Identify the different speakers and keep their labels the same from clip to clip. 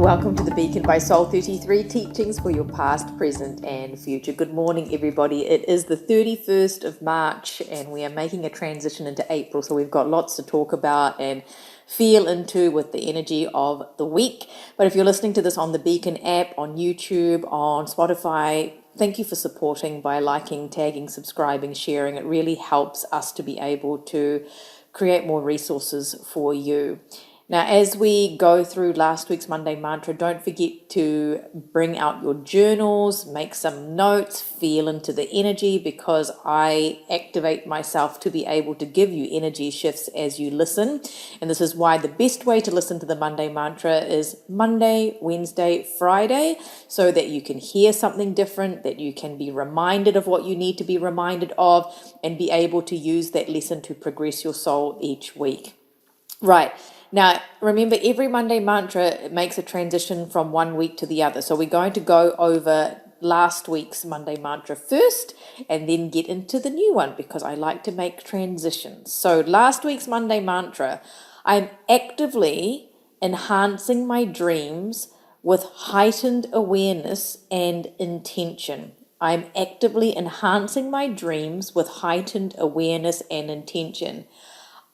Speaker 1: Welcome to the Beacon by Soul 33 teachings for your past, present and future. Good morning everybody. It is the 31st of March and we are making a transition into April, so we've got lots to talk about and feel into with the energy of the week. But if you're listening to this on the Beacon app, on YouTube, on Spotify, thank you for supporting by liking, tagging, subscribing, sharing. It really helps us to be able to create more resources for you. Now, as we go through last week's Monday mantra, don't forget to bring out your journals, make some notes, feel into the energy, because I activate myself to be able to give you energy shifts as you listen. And this is why the best way to listen to the Monday mantra is Monday, Wednesday, Friday, so that you can hear something different, that you can be reminded of what you need to be reminded of, and be able to use that lesson to progress your soul each week. Right. Now, remember, every Monday mantra makes a transition from one week to the other. So we're going to go over last week's Monday mantra first and then get into the new one, because I like to make transitions. So last week's Monday mantra, I'm actively enhancing my dreams with heightened awareness and intention. I'm actively enhancing my dreams with heightened awareness and intention.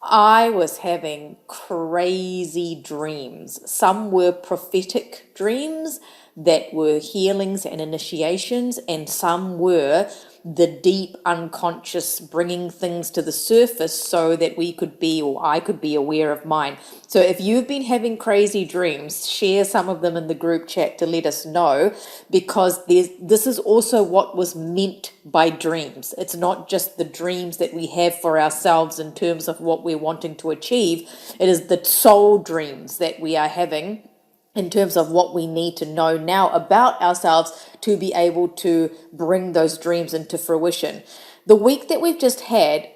Speaker 1: I was having crazy dreams. Some were prophetic dreams that were healings and initiations, and some were the deep unconscious bringing things to the surface so that we could be, or I could be, aware of mine. So if you've been having crazy dreams, share some of them in the group chat to let us know, because this is also what was meant by dreams. It's not just the dreams that we have for ourselves in terms of what we're wanting to achieve. It is the soul dreams that we are having in terms of what we need to know now about ourselves to be able to bring those dreams into fruition. The week that we've just had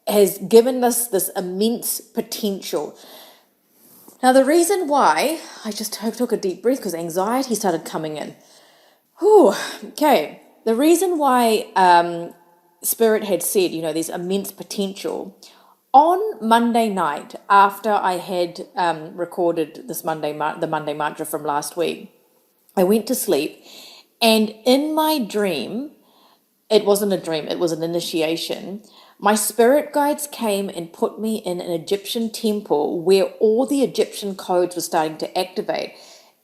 Speaker 1: has given us this immense potential. Now, the reason why, I just took a deep breath because anxiety started coming in. Okay. The reason why Spirit had said, there's immense potential. On Monday night, after I had recorded this the Monday mantra from last week, I went to sleep, and in my dream, it wasn't a dream, it was an initiation. My spirit guides came and put me in an Egyptian temple where all the Egyptian codes were starting to activate.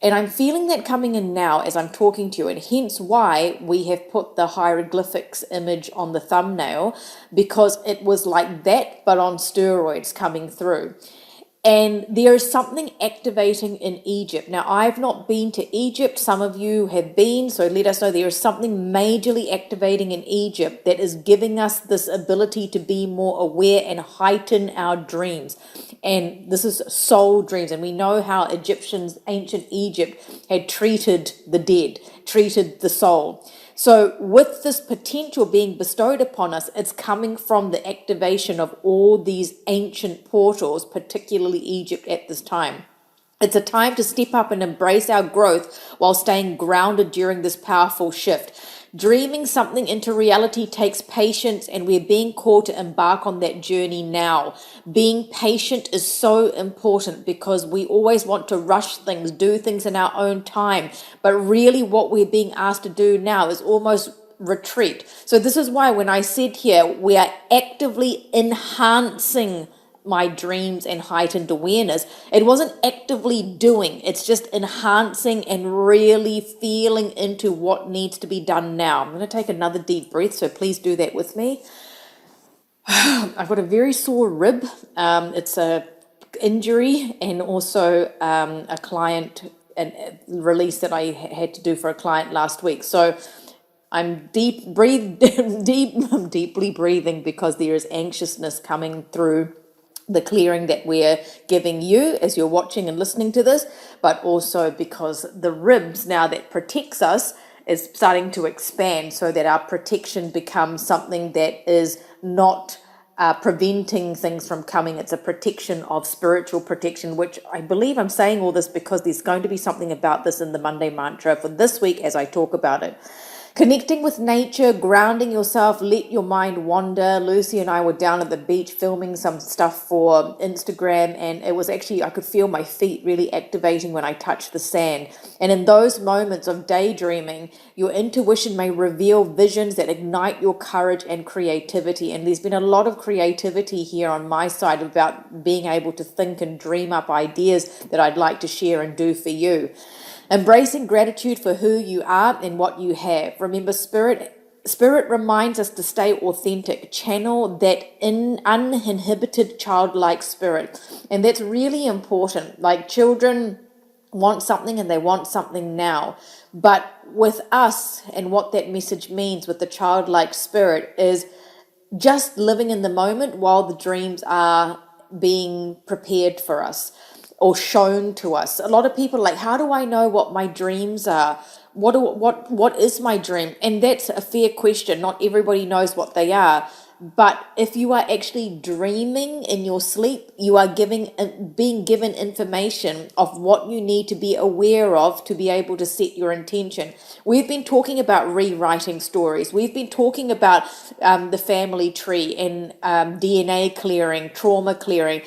Speaker 1: And I'm feeling that coming in now as I'm talking to you, and hence why we have put the hieroglyphics image on the thumbnail, because it was like that, but on steroids coming through. And there is something activating in Egypt. Now, I've not been to Egypt. Some of you have been, so let us know. There is something majorly activating in Egypt that is giving us this ability to be more aware and heighten our dreams. And this is soul dreams. And we know how ancient Egypt had treated the dead, treated the soul. So with this potential being bestowed upon us, it's coming from the activation of all these ancient portals, particularly Egypt at this time. It's a time to step up and embrace our growth while staying grounded during this powerful shift. Dreaming something into reality takes patience, and we're being called to embark on that journey now. Being patient is so important, because we always want to rush things, do things in our own time. But really what we're being asked to do now is almost retreat. So this is why when I said here, we are actively enhancing my dreams and heightened awareness. It wasn't actively doing, it's just enhancing and really feeling into what needs to be done now. I'm going to take another deep breath, so please do that with me. I've got a very sore rib. It's a injury, and also a client release that I had to do for a client last week. So I'm deeply breathing, because there is anxiousness coming through the clearing that we're giving you as you're watching and listening to this, but also because the ribs now that protects us is starting to expand, so that our protection becomes something that is not preventing things from coming. It's a protection of spiritual protection, which I believe I'm saying all this because there's going to be something about this in the Monday mantra for this week as I talk about it. Connecting with nature, grounding yourself, let your mind wander. Lucy and I were down at the beach filming some stuff for Instagram, and it was actually, I could feel my feet really activating when I touched the sand. And in those moments of daydreaming, your intuition may reveal visions that ignite your courage and creativity. And there's been a lot of creativity here on my side about being able to think and dream up ideas that I'd like to share and do for you. Embracing gratitude for who you are and what you have. Remember, Spirit reminds us to stay authentic, channel that uninhibited childlike spirit. And that's really important. Like, children want something and they want something now. But with us, and what that message means with the childlike spirit is just living in the moment while the dreams are being prepared for us or shown to us. A lot of people are like, how do I know what my dreams are? What is my dream? And that's a fair question. Not everybody knows what they are. But if you are actually dreaming in your sleep, you are being given information of what you need to be aware of to be able to set your intention. We've been talking about rewriting stories. We've been talking about the family tree and DNA clearing, trauma clearing.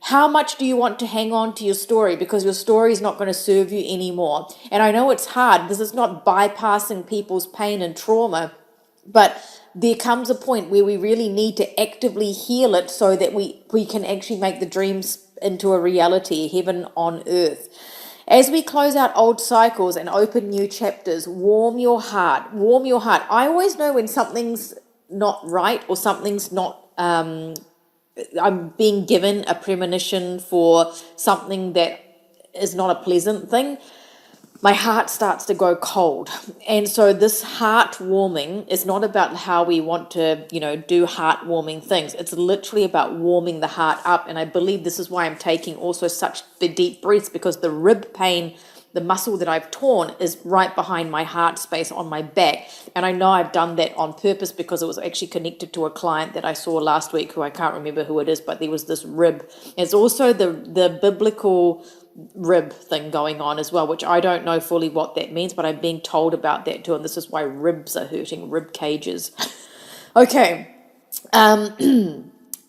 Speaker 1: How much do you want to hang on to your story because your story is not going to serve you anymore? And I know it's hard. This is not bypassing people's pain and trauma, but there comes a point where we really need to actively heal it so that we can actually make the dreams into a reality, heaven on earth. As we close out old cycles and open new chapters, warm your heart. Warm your heart. I always know when something's not right or something's not... I'm being given a premonition for something that is not a pleasant thing. My heart starts to go cold. And so this heart warming is not about how we want to, do heartwarming things. It's literally about warming the heart up. And I believe this is why I'm taking also such deep breaths, because the rib pain, the muscle that I've torn, is right behind my heart space on my back. And I know I've done that on purpose because it was actually connected to a client that I saw last week, who I can't remember who it is, but there was this rib. It's also the biblical rib thing going on as well, which I don't know fully what that means, but I'm being told about that too. And this is why ribs are hurting, rib cages. Okay.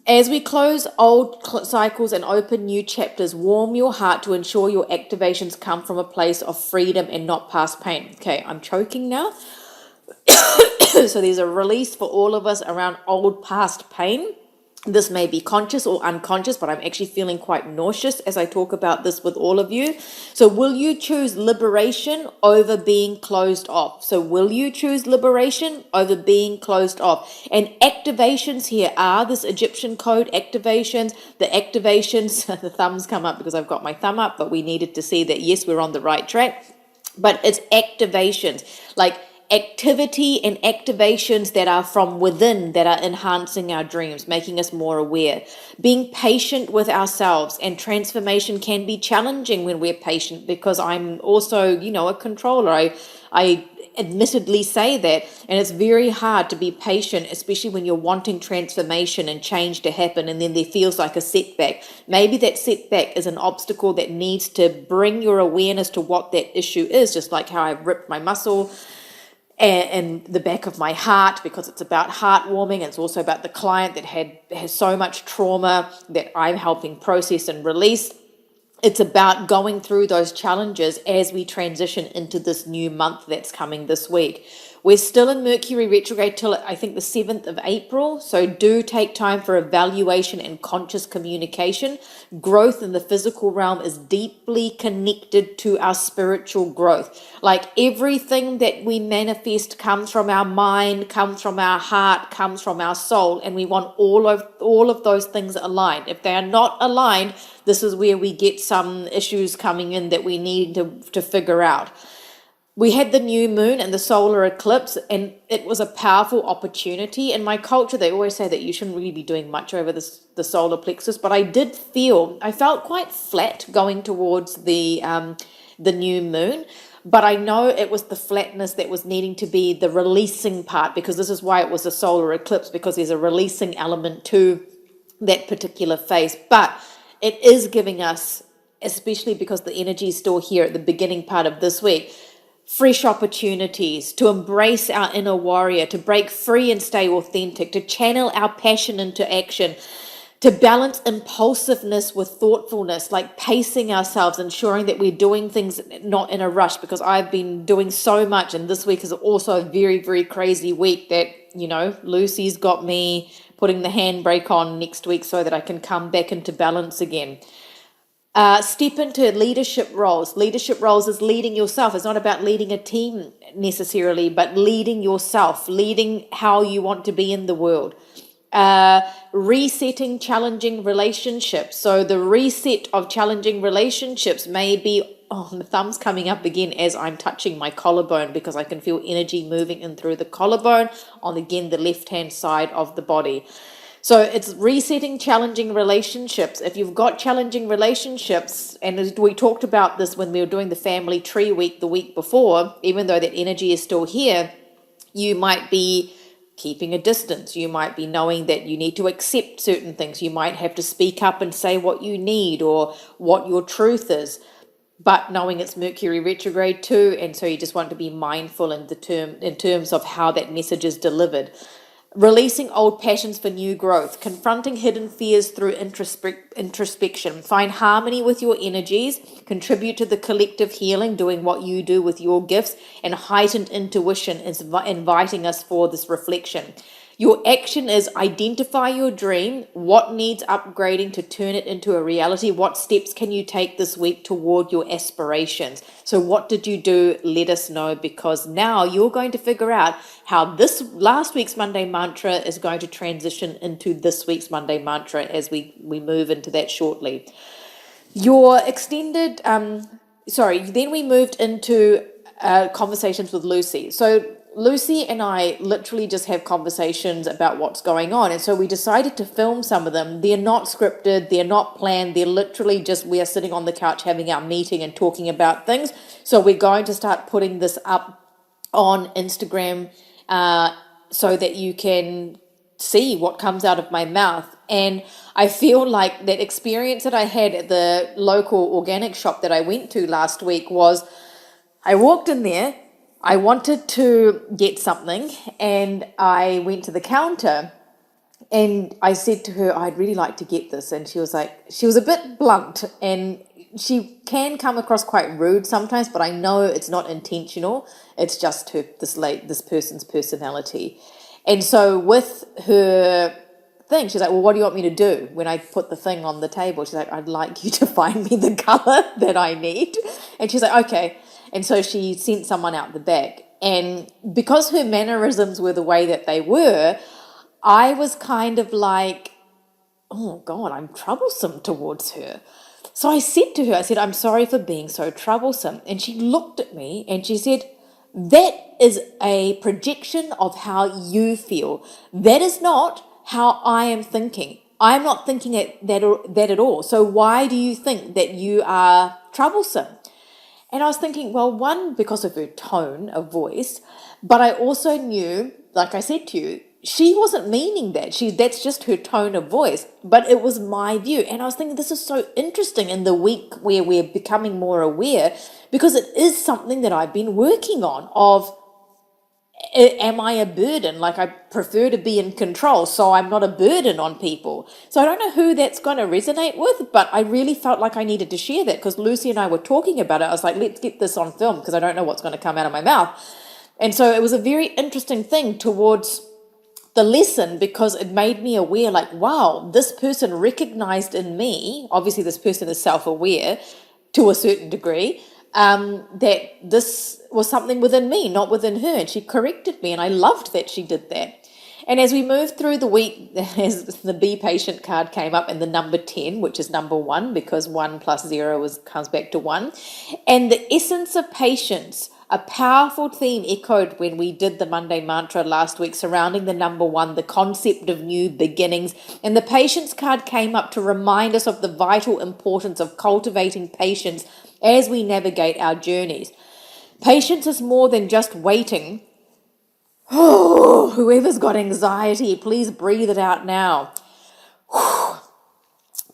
Speaker 1: As we close old cycles and open new chapters, warm your heart to ensure your activations come from a place of freedom and not past pain. Okay, I'm choking now. So there's a release for all of us around old past pain. This may be conscious or unconscious, but I'm actually feeling quite nauseous as I talk about this with all of you. So will you choose liberation over being closed off? So will you choose liberation over being closed off? And activations here are this Egyptian code activations, the the thumbs come up because I've got my thumb up, but we needed to see that, yes, we're on the right track. But it's activations, like activity and activations that are from within, that are enhancing our dreams, making us more aware. Being patient with ourselves, and transformation can be challenging when we're patient, because I'm also, a controller. I admittedly say that, and it's very hard to be patient, especially when you're wanting transformation and change to happen, and then there feels like a setback. Maybe that setback is an obstacle that needs to bring your awareness to what that issue is, just like how I've ripped my muscle and the back of my heart, because it's about heartwarming. It's also about the client that has so much trauma that I'm helping process and release. It's about going through those challenges as we transition into this new month that's coming this week. We're still in Mercury retrograde till I think the 7th of April. So do take time for evaluation and conscious communication. Growth in the physical realm is deeply connected to our spiritual growth. Like, everything that we manifest comes from our mind, comes from our heart, comes from our soul. And we want all of those things aligned. If they are not aligned, this is where we get some issues coming in that we need to figure out. We had the new moon and the solar eclipse, and it was a powerful opportunity. In my culture, they always say that you shouldn't really be doing much over the solar plexus, but I felt quite flat going towards the new moon. But I know it was the flatness that was needing to be the releasing part, because this is why it was a solar eclipse, because there's a releasing element to that particular phase. But it is giving us, especially because the energy is still here at the beginning part of this week, fresh opportunities, to embrace our inner warrior, to break free and stay authentic, to channel our passion into action, to balance impulsiveness with thoughtfulness, like pacing ourselves, ensuring that we're doing things not in a rush, because I've been doing so much, and this week is also a very, very crazy week that, Lucy's got me putting the handbrake on next week so that I can come back into balance again. Step into leadership roles. Leadership roles is leading yourself. It's not about leading a team necessarily, but leading yourself, leading how you want to be in the world. Resetting challenging relationships. So the reset of challenging relationships may be, the thumb's coming up again as I'm touching my collarbone, because I can feel energy moving in through the collarbone on, again, the left-hand side of the body. So it's resetting challenging relationships. If you've got challenging relationships, and we talked about this when we were doing the family tree week the week before, even though that energy is still here, you might be keeping a distance. You might be knowing that you need to accept certain things. You might have to speak up and say what you need or what your truth is, but knowing it's Mercury retrograde too, and so you just want to be mindful in terms of how that message is delivered. Releasing old passions for new growth, confronting hidden fears through introspection. Find harmony with your energies, contribute to the collective healing, doing what you do with your gifts, and heightened intuition is inviting us for this reflection. Your action is identify your dream, what needs upgrading to turn it into a reality, what steps can you take this week toward your aspirations. So what did you do? Let us know, because now you're going to figure out how this last week's Monday mantra is going to transition into this week's Monday mantra as we move into that shortly. Your extended, then we moved into conversations with Lucy. So Lucy and I literally just have conversations about what's going on. And so we decided to film some of them. They're not scripted. They're not planned. They're literally just, we are sitting on the couch having our meeting and talking about things. So we're going to start putting this up on Instagram so that you can see what comes out of my mouth. And I feel like that experience that I had at the local organic shop that I went to last week was, I walked in there, I wanted to get something, and I went to the counter and I said to her, I'd really like to get this. And she was a bit blunt, and she can come across quite rude sometimes, but I know it's not intentional. It's just this person's personality. And so with her thing, she's like, well, what do you want me to do? When I put the thing on the table, she's like, I'd like you to find me the color that I need. And she's like, okay. And so she sent someone out the back. And because her mannerisms were the way that they were, I was kind of like, oh God, I'm troublesome towards her. So I said to her, I'm sorry for being so troublesome. And she looked at me and she said, that is a projection of how you feel. That is not how I am thinking. I'm not thinking that at all. So why do you think that you are troublesome? And I was thinking, well, one, because of her tone of voice, but I also knew, like I said to you, she wasn't meaning that. That's just her tone of voice, but it was my view. And I was thinking, this is so interesting in the week where we're becoming more aware, because it is something that I've been working on of, am I a burden? Like, I prefer to be in control, so I'm not a burden on people. So I don't know who that's going to resonate with, but I really felt like I needed to share that because Lucy and I were talking about it. I was like, let's get this on film because I don't know what's going to come out of my mouth. And so it was a very interesting thing towards the lesson, because it made me aware, like, wow, this person recognized in me, obviously this person is self-aware to a certain degree, that this was something within me, not within her. And she corrected me, and I loved that she did that. And as we moved through the week, as the Be Patient card came up, and the number 10, which is number 1, because 1 plus 0 comes back to 1. And the essence of patience, a powerful theme echoed when we did the Monday mantra last week surrounding the number 1, the concept of new beginnings. And the patience card came up to remind us of the vital importance of cultivating patience as we navigate our journeys. Patience is more than just waiting. Oh, whoever's got anxiety, please breathe it out now.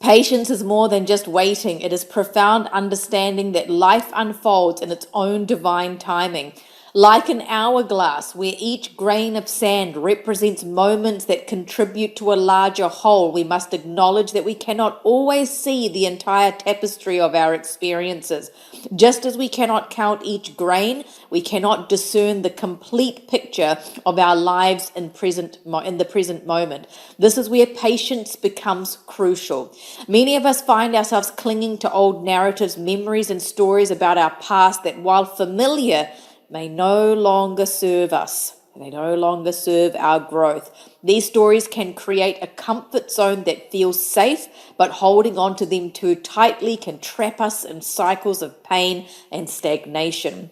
Speaker 1: Patience is more than just waiting. It is profound understanding that life unfolds in its own divine timing. Like an hourglass where each grain of sand represents moments that contribute to a larger whole, we must acknowledge that we cannot always see the entire tapestry of our experiences. Just as we cannot count each grain, we cannot discern the complete picture of our lives in the present moment. This is where patience becomes crucial. Many of us find ourselves clinging to old narratives, memories, and stories about our past that, while familiar, may no longer serve us. They no longer serve our growth. These stories can create a comfort zone that feels safe, but holding on to them too tightly can trap us in cycles of pain and stagnation.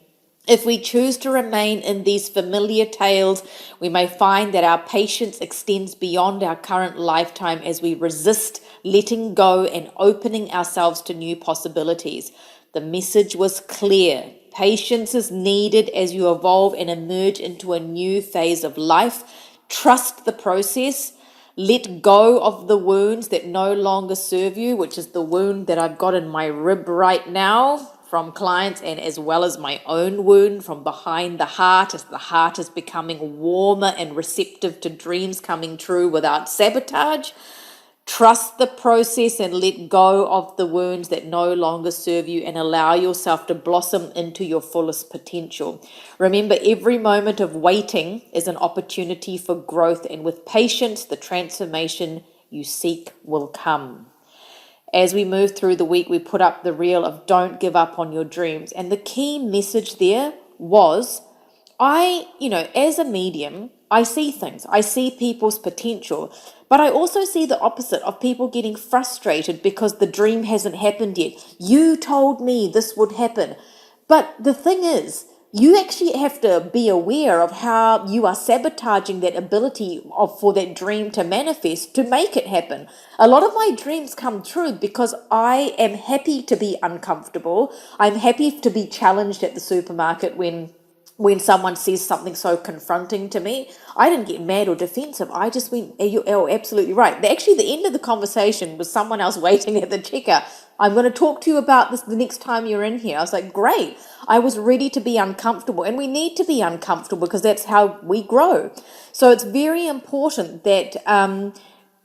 Speaker 1: If we choose to remain in these familiar tales, we may find that our patience extends beyond our current lifetime as we resist letting go and opening ourselves to new possibilities. The message was clear. Patience is needed as you evolve and emerge into a new phase of life. Trust the process. Let go of the wounds that no longer serve you, which is the wound that I've got in my rib right now from clients, and as well as my own wound from behind the heart, as the heart is becoming warmer and receptive to dreams coming true without sabotage. Trust the process and let go of the wounds that no longer serve you and allow yourself to blossom into your fullest potential. Remember, every moment of waiting is an opportunity for growth, and with patience, the transformation you seek will come. As we move through the week, we put up the reel of don't give up on your dreams. And the key message there was, as a medium, I see things. I see people's potential. But I also see the opposite of people getting frustrated because the dream hasn't happened yet. You told me this would happen. But the thing is, you actually have to be aware of how you are sabotaging that ability for that dream to manifest to make it happen. A lot of my dreams come true because I am happy to be uncomfortable. I'm happy to be challenged at the supermarket when someone says something so confronting to me. I didn't get mad or defensive. I just went, you're absolutely right. Actually, the end of the conversation was someone else waiting at the checker. I'm going to talk to you about this the next time you're in here. I was like, great. I was ready to be uncomfortable, and we need to be uncomfortable because that's how we grow. So it's very important that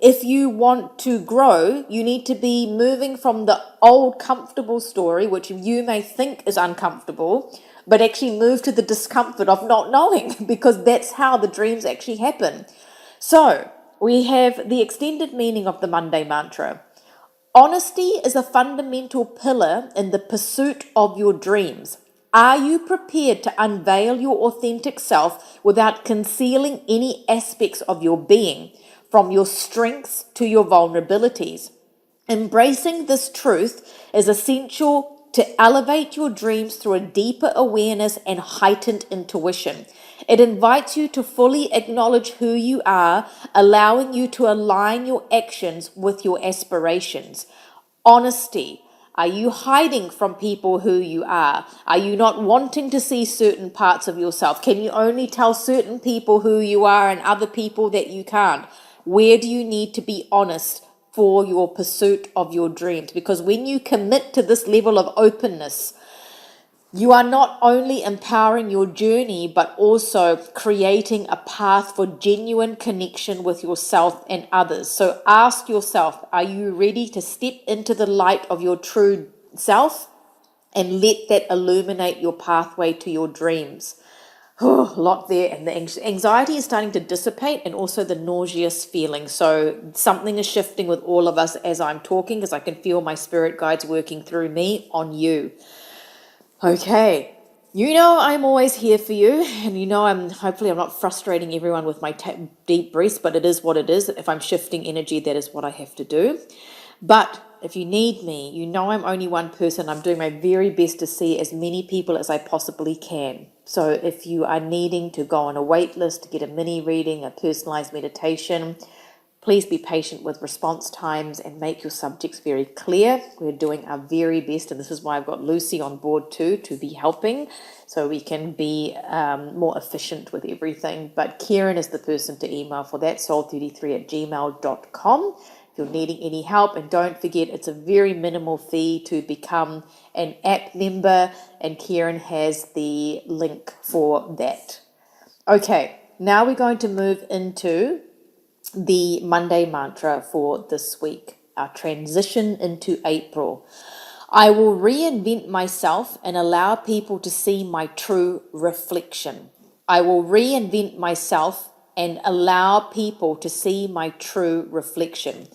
Speaker 1: if you want to grow, you need to be moving from the old comfortable story, which you may think is uncomfortable, but actually move to the discomfort of not knowing, because that's how the dreams actually happen. So we have the extended meaning of the Monday mantra. Honesty is a fundamental pillar in the pursuit of your dreams. Are you prepared to unveil your authentic self without concealing any aspects of your being, from your strengths to your vulnerabilities? Embracing this truth is essential to elevate your dreams through a deeper awareness and heightened intuition. It invites you to fully acknowledge who you are, allowing you to align your actions with your aspirations. Honesty. Are you hiding from people who you are? Are you not wanting to see certain parts of yourself? Can you only tell certain people who you are and other people that you can't? Where do you need to be honest for your pursuit of your dreams? Because when you commit to this level of openness, you are not only empowering your journey, but also creating a path for genuine connection with yourself and others. So ask yourself, are you ready to step into the light of your true self and let that illuminate your pathway to your dreams? Oh, a lot there, and the anxiety is starting to dissipate, and also the nauseous feeling. So something is shifting with all of us as I'm talking, because I can feel my spirit guides working through me on you. Okay, I'm always here for you, and hopefully I'm not frustrating everyone with my deep breaths, but it is what it is. If I'm shifting energy, that is what I have to do. But if you need me, I'm only one person. I'm doing my very best to see as many people as I possibly can. So if you are needing to go on a wait list to get a mini reading, a personalized meditation, please be patient with response times and make your subjects very clear. We're doing our very best, and this is why I've got Lucy on board too, to be helping, so we can be more efficient with everything. But Kieran is the person to email for that, soul33@gmail.com. if you're needing any help. And don't forget, it's a very minimal fee to become an app member, and Kieran has the link for that. Okay, now we're going to move into the Monday mantra for this week, our transition into April. I will reinvent myself and allow people to see my true reflection. I will reinvent myself and allow people to see my true reflection.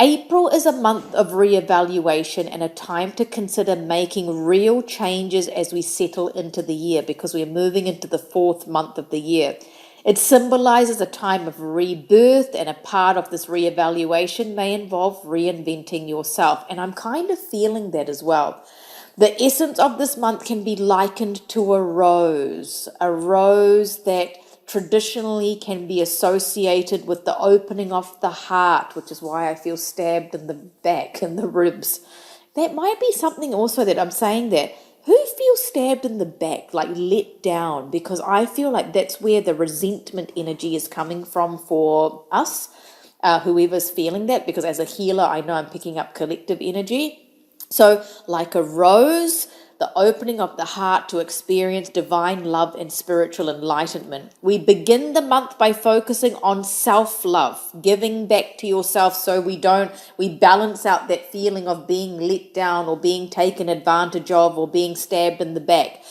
Speaker 1: April is a month of reevaluation and a time to consider making real changes as we settle into the year, because we're moving into the 4th month of the year. It symbolizes a time of rebirth, and a part of this reevaluation may involve reinventing yourself. And I'm kind of feeling that as well. The essence of this month can be likened to a rose that traditionally can be associated with the opening of the heart, which is why I feel stabbed in the back and the ribs. That might be something also that I'm saying that. Who feels stabbed in the back, like let down? Because I feel like that's where the resentment energy is coming from for us, whoever's feeling that, because as a healer, I know I'm picking up collective energy. So like a rose, the opening of the heart to experience divine love and spiritual enlightenment. We begin the month by focusing on self-love, giving back to yourself, so we balance out that feeling of being let down or being taken advantage of or being stabbed in the back.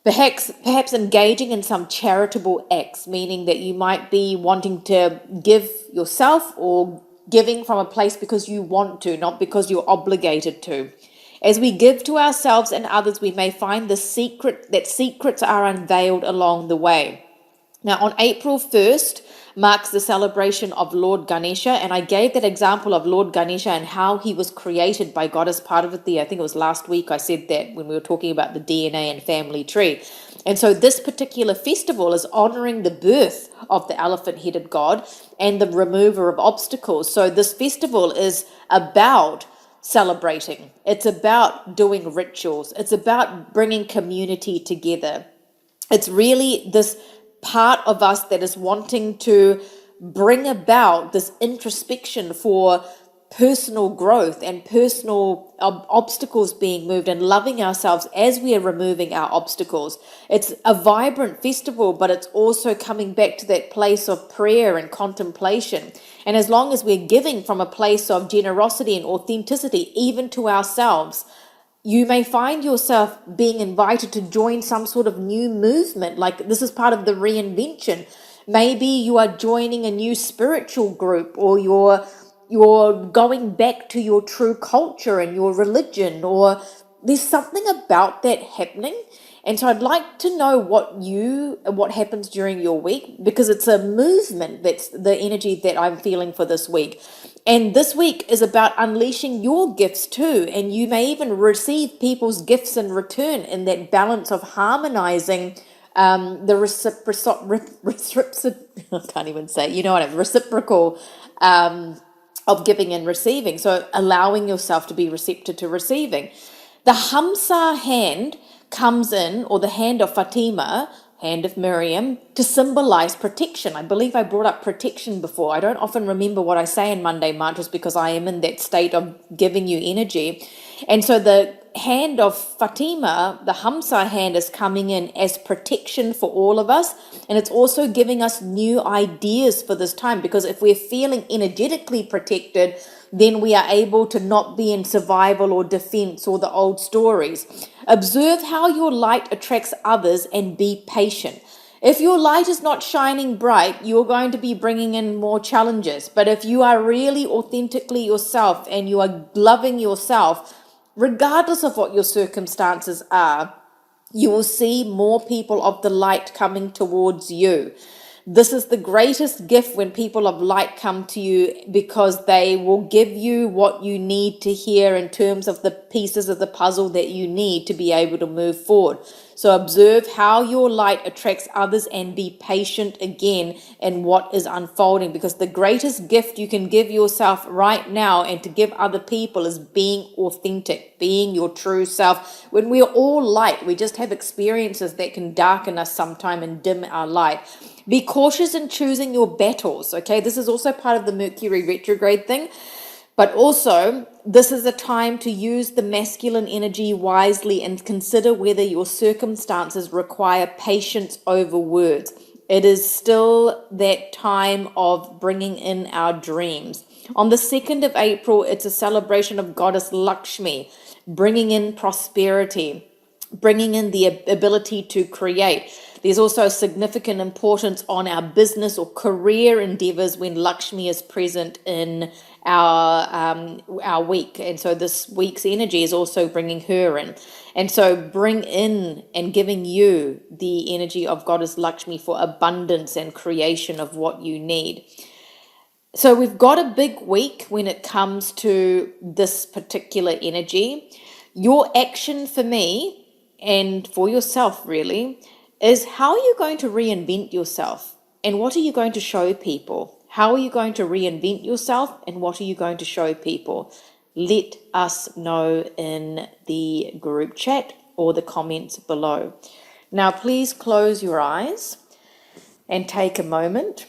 Speaker 1: Perhaps engaging in some charitable acts, meaning that you might be wanting to give yourself or giving from a place because you want to, not because you're obligated to. As we give to ourselves and others, we may find that secrets are unveiled along the way. Now, on April 1st marks the celebration of Lord Ganesha, and I gave that example of Lord Ganesha and how he was created by God as part of I think it was last week I said that when we were talking about the DNA and family tree. And so this particular festival is honoring the birth of the elephant-headed god and the remover of obstacles. So this festival is about celebrating. It's about doing rituals. It's about bringing community together. It's really this part of us that is wanting to bring about this introspection for personal growth and personal obstacles being moved, and loving ourselves as we are removing our obstacles. It's a vibrant festival, but it's also coming back to that place of prayer and contemplation. And as long as we're giving from a place of generosity and authenticity, even to ourselves, you may find yourself being invited to join some sort of new movement. Like this is part of the reinvention. Maybe you are joining a new spiritual group, or you're going back to your true culture and your religion, or there's something about that happening. And so I'd like to know what happens during your week, because it's a movement. That's the energy that I'm feeling for this week. And this week is about unleashing your gifts too. And you may even receive people's gifts in return, in that balance of harmonizing the reciprocal of giving and receiving. So allowing yourself to be receptive to receiving. The Hamsa hand comes in, or the hand of Fatima, hand of Miriam, to symbolize protection. I believe I brought up protection before. I don't often remember what I say in Monday mantras because I am in that state of giving you energy. And so the hand of Fatima, the Hamsa hand, is coming in as protection for all of us. And it's also giving us new ideas for this time, because if we're feeling energetically protected, then we are able to not be in survival or defense or the old stories. Observe how your light attracts others and be patient. If your light is not shining bright, you're going to be bringing in more challenges. But if you are really authentically yourself and you are loving yourself, regardless of what your circumstances are, you will see more people of the light coming towards you. This is the greatest gift when people of light come to you, because they will give you what you need to hear in terms of the pieces of the puzzle that you need to be able to move forward. So observe how your light attracts others and be patient again in what is unfolding, because the greatest gift you can give yourself right now and to give other people is being authentic, being your true self. When we're all light, we just have experiences that can darken us sometime and dim our light. Be cautious in choosing your battles, okay? This is also part of the Mercury retrograde thing. But also, this is a time to use the masculine energy wisely and consider whether your circumstances require patience over words. It is still that time of bringing in our dreams. On the 2nd of April, it's a celebration of Goddess Lakshmi, bringing in prosperity, bringing in the ability to create. There's also significant importance on our business or career endeavors when Lakshmi is present in our week. And so this week's energy is also bringing her in. And so bring in and giving you the energy of Goddess Lakshmi for abundance and creation of what you need. So we've got a big week when it comes to this particular energy. Your action for me and for yourself really is, how are you going to reinvent yourself and what are you going to show people? How are you going to reinvent yourself and what are you going to show people? Let us know in the group chat or the comments below. Now please close your eyes and take a moment.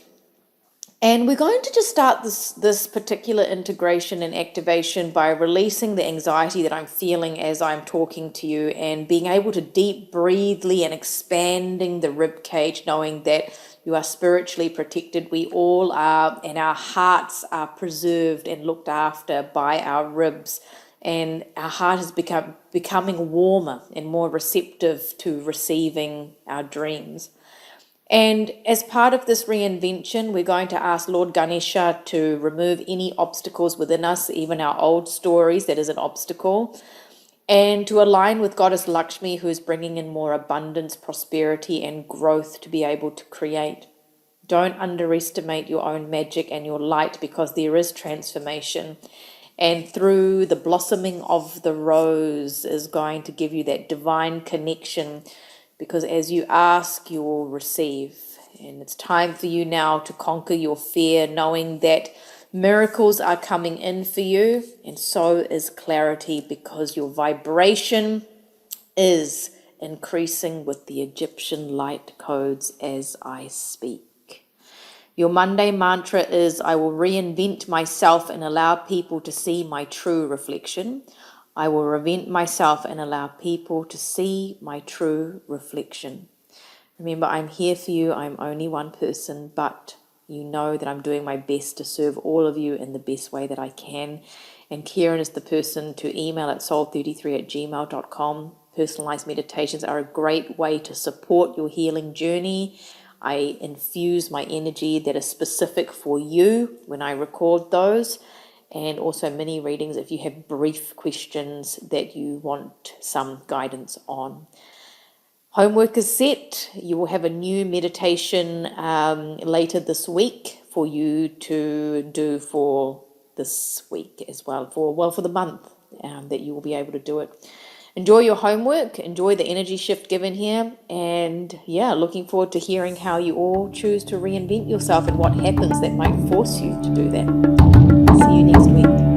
Speaker 1: And we're going to just start this particular integration and activation by releasing the anxiety that I'm feeling as I'm talking to you and being able to deep breathely and expanding the rib cage, knowing that you are spiritually protected. We all are, and our hearts are preserved and looked after by our ribs. And our heart is becoming warmer and more receptive to receiving our dreams. And as part of this reinvention, we're going to ask Lord Ganesha to remove any obstacles within us, even our old stories that is an obstacle, and to align with Goddess Lakshmi, who is bringing in more abundance, prosperity, and growth to be able to create. Don't underestimate your own magic and your light, because there is transformation. And through the blossoming of the rose is going to give you that divine connection, because as you ask, you will receive. And it's time for you now to conquer your fear, knowing that miracles are coming in for you, and so is clarity, because your vibration is increasing with the Egyptian light codes as I speak. Your Monday mantra is, I will reinvent myself and allow people to see my true reflection. I will reinvent myself and allow people to see my true reflection. Remember, I'm here for you. I'm only one person, but you know that I'm doing my best to serve all of you in the best way that I can. And Kieran is the person to email at soul33@gmail.com. Personalized meditations are a great way to support your healing journey. I infuse my energy that is specific for you when I record those. And also mini readings if you have brief questions that you want some guidance on. Homework is set. You will have a new meditation later this week for you to do for this week as well, for the month that you will be able to do it. Enjoy your homework, enjoy the energy shift given here, and yeah, looking forward to hearing how you all choose to reinvent yourself and what happens that might force you to do that. See you next week.